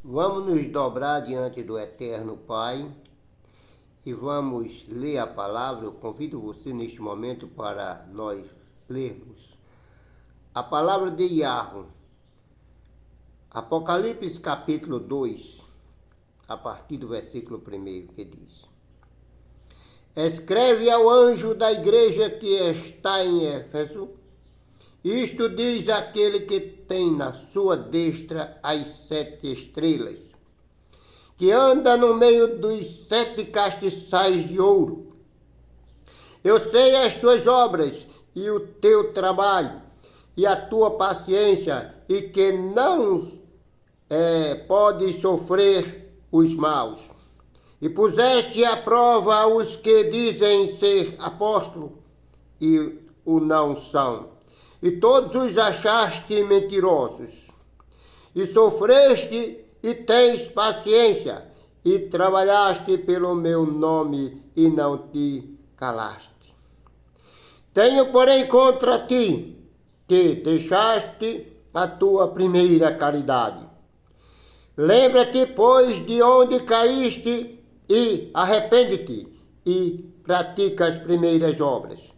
Vamos nos dobrar diante do Eterno Pai e vamos ler a palavra. Eu convido você neste momento para nós lermos a palavra de Yahweh. Apocalipse capítulo 2, a partir do versículo 1, que diz: Escreve ao anjo da igreja que está em Éfeso, isto diz aquele que tem na sua destra as 7 estrelas, que anda no meio dos 7 castiçais de ouro. Eu sei as tuas obras e o teu trabalho e a tua paciência, e que não pode sofrer os maus. E puseste à prova os que dizem ser apóstolos e o não são, e todos os achaste mentirosos. E sofreste e tens paciência, e trabalhaste pelo meu nome e não te calaste. Tenho, porém, contra ti que deixaste a tua primeira caridade. Lembra-te, pois, de onde caíste, e arrepende-te, e pratica as primeiras obras.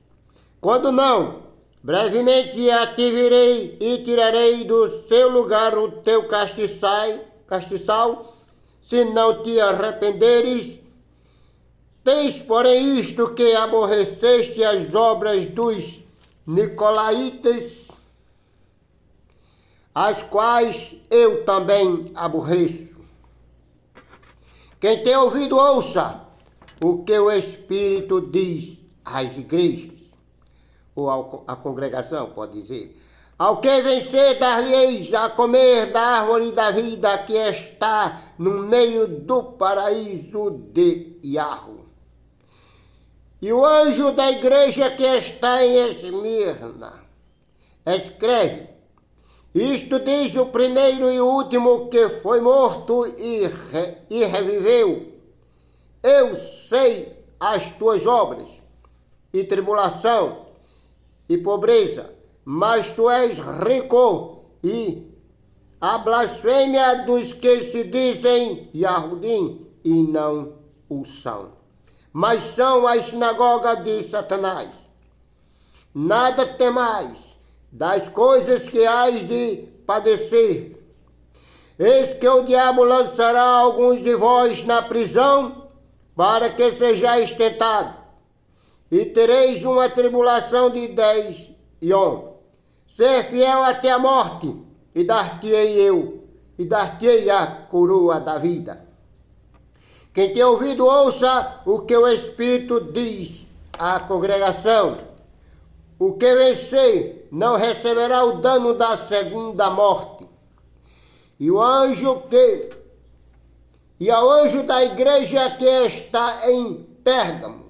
Quando não, brevemente a te virei e tirarei do seu lugar o teu castiçal, se não te arrependeres. Tens, porém, isto, que aborreceste as obras dos nicolaítas, as quais eu também aborreço. Quem tem ouvido, ouça o que o Espírito diz às igrejas, ou à congregação, pode dizer. Ao que vencer, dar-lhe-eis a comer da árvore da vida que está no meio do paraíso de Yahweh. E o anjo da igreja que está em Esmirna escreve: Isto diz o primeiro e o último que foi morto e reviveu. Eu sei as tuas obras, e tribulação, e pobreza, mas tu és rico, e a blasfêmia dos que se dizem Yahudim e não o são, mas são a sinagoga de Satanás. Nada temais das coisas que hás de padecer. Eis que o diabo lançará alguns de vós na prisão, para que sejais tentados, e tereis uma tribulação de 10 yom. Ser fiel até a morte, e dar-te-ei a coroa da vida. Quem tem ouvido, ouça o que o Espírito diz à congregação. O que vencer não receberá o dano da segunda morte. E ao anjo da igreja que está em Pérgamo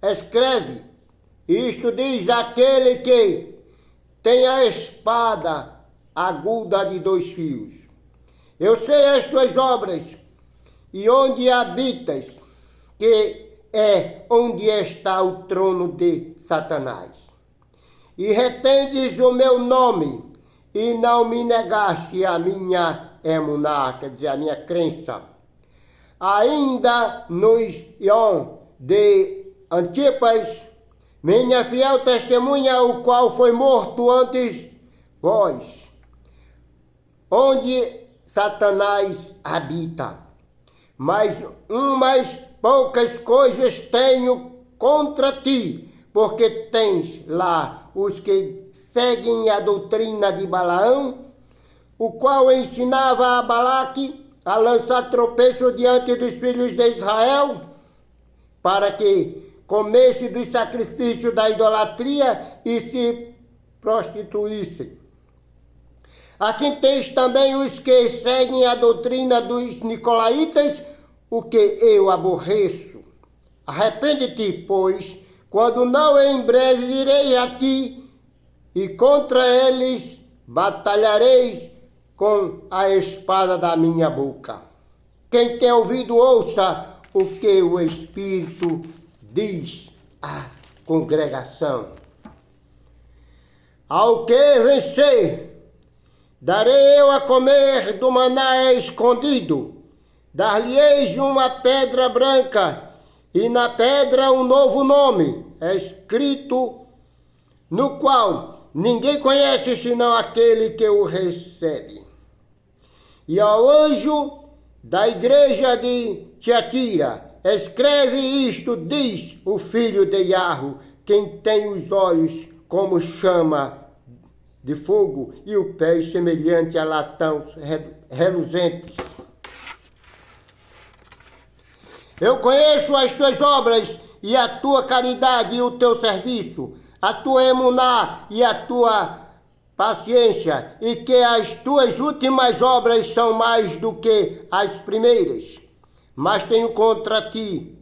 escreve: Isto diz aquele que tem a espada aguda de 2 fios. Eu sei as tuas obras, e onde habitas, que é onde está o trono de Satanás. E retendes o meu nome, e não me negaste a minha emuná, quer dizer, a minha crença. Ainda nos Ion de Antipas, minha fiel testemunha, o qual foi morto antes vós, onde Satanás habita. Mas umas poucas coisas tenho contra ti, porque tens lá os que seguem a doutrina de Balaão, o qual ensinava a Balaque a lançar tropeço diante dos filhos de Israel, para que comesse do sacrifício da idolatria e se prostituíssem. Assim tens também os que seguem a doutrina dos nicolaítas, o que eu aborreço. Arrepende-te, pois, quando não, em breve virei a ti, e contra eles batalhareis com a espada da minha boca. Quem tem ouvido, ouça o que o Espírito diz à congregação. Ao que vencer, Darei eu a comer do maná escondido, dar-lhe-eis uma pedra branca, e na pedra um novo nome, escrito, no qual ninguém conhece senão aquele que o recebe. E ao anjo da igreja de Tiatira, escreve isto, diz o filho de Iarro, quem tem os olhos como chama de fogo e o pé semelhante a latão reluzentes. Eu conheço as tuas obras e a tua caridade e o teu serviço, a tua emuná e a tua paciência, e que as tuas últimas obras são mais do que as primeiras. Mas tenho contra ti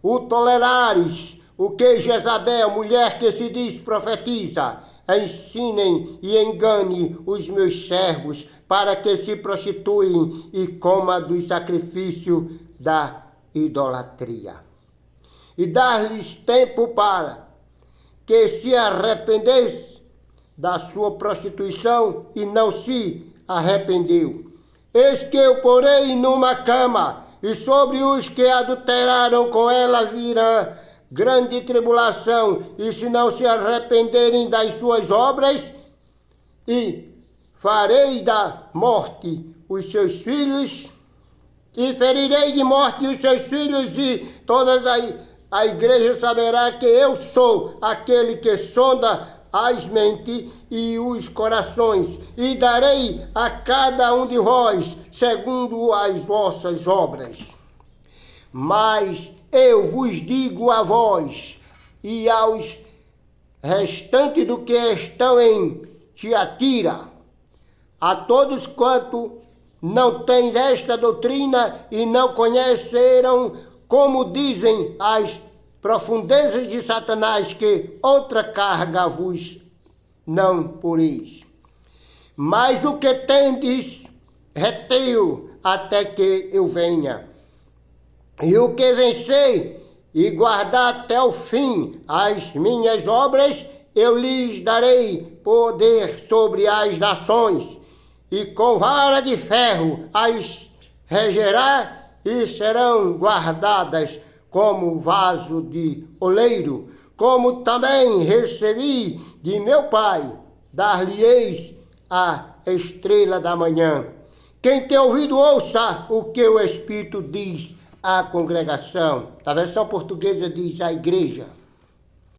o tolerares o que Jezabel, mulher que se diz profetiza, ensinem e engane os meus servos para que se prostituem e coma do sacrifício da idolatria. E dar-lhes tempo para que se arrependesse da sua prostituição e não se arrependeu. Eis que eu porei numa cama, e sobre os que adulteraram com ela virá grande tribulação, e se não se arrependerem das suas obras, e farei da morte os seus filhos, e ferirei de morte os seus filhos, e toda a igreja saberá que eu sou aquele que sonda as mentes e os corações, e darei a cada um de vós segundo as vossas obras. Mas eu vos digo a vós e aos restantes do que estão em Tiatira, a todos quanto não têm esta doutrina e não conheceram, como dizem as profundezas de Satanás, que outra carga vos não poreis. Mas o que tendes, retei-o até que eu venha. E o que vencer e guardar até o fim as minhas obras, eu lhes darei poder sobre as nações, e com vara de ferro as regerá, e serão guardadas como vaso de oleiro, como também recebi de meu Pai, dar-lhe-eis a estrela da manhã. Quem tem ouvido, ouça o que o Espírito diz à congregação. A versão portuguesa diz à igreja.